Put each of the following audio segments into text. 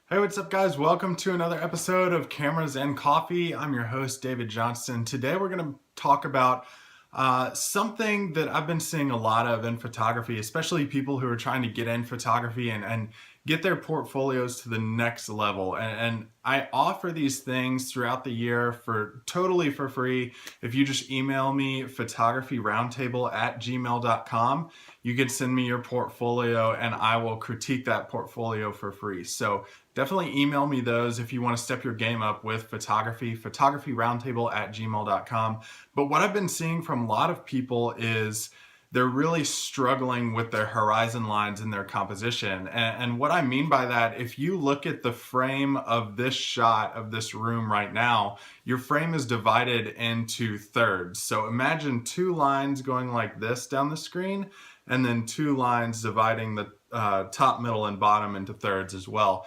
Hey, what's up, guys? Welcome to another episode of Cameras and Coffee. I'm your host, David Johnston. Today, we're going to talk about something that I've been seeing a lot of in photography, especially people who are trying to get in photography and get their portfolios to the next level. And I offer these things throughout the year for totally for free. If you just email me photographyroundtable@gmail.com, you can send me your portfolio and I will critique that portfolio for free. So definitely email me those if you want to step your game up with photographyroundtable@gmail.com. But what I've been seeing from a lot of people is they're really struggling with their horizon lines in their composition. And what I mean by that, if you look at the frame of this shot of this room right now, your frame is divided into thirds. So imagine two lines going like this down the screen, and then two lines dividing the top, middle, and bottom into thirds as well.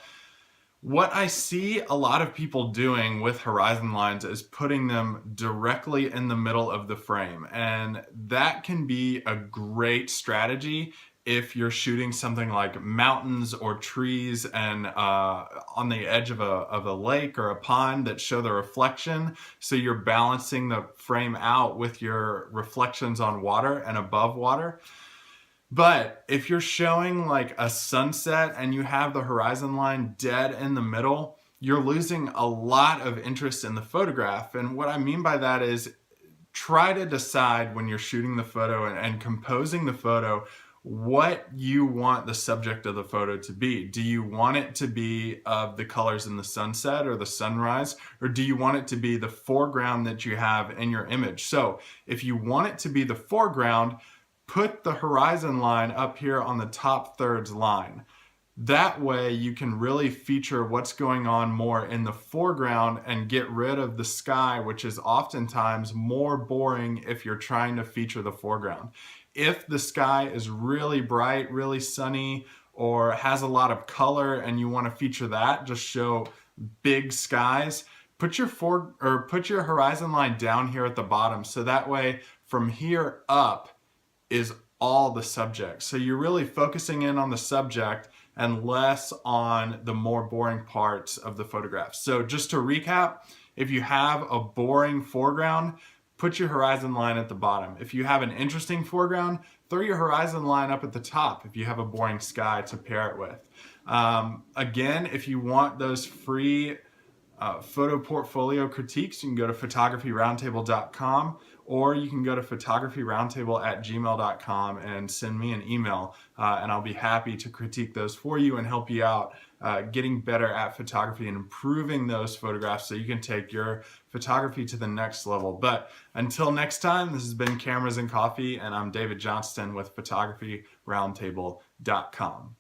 What I see a lot of people doing with horizon lines is putting them directly in the middle of the frame. And that can be a great strategy if you're shooting something like mountains or trees and on the edge of a lake or a pond that show the reflection. So you're balancing the frame out with your reflections on water and above water. But if you're showing like a sunset and you have the horizon line dead in the middle, you're losing a lot of interest in the photograph. And what I mean by that is try to decide when you're shooting the photo and composing the photo what you want the subject of the photo to be. Do you want it to be of the colors in the sunset or the sunrise, or do you want it to be the foreground that you have in your image? So if you want it to be the foreground, put the horizon line up here on the top thirds line. That way you can really feature what's going on more in the foreground and get rid of the sky, which is oftentimes more boring if you're trying to feature the foreground. If the sky is really bright, really sunny, or has a lot of color and you want to feature that, just show big skies, put your horizon line down here at the bottom. So that way from here up is all the subject. So you're really focusing in on the subject and less on the more boring parts of the photograph. So just to recap, if you have a boring foreground, put your horizon line at the bottom. If you have an interesting foreground, throw your horizon line up at the top if you have a boring sky to pair it with. Again, if you want those free photo portfolio critiques, you can go to photographyroundtable.com, or you can go to photographyroundtable@gmail.com and send me an email, and I'll be happy to critique those for you and help you out getting better at photography and improving those photographs so you can take your photography to the next level. But until next time, this has been Cameras and Coffee, and I'm David Johnston with photographyroundtable.com.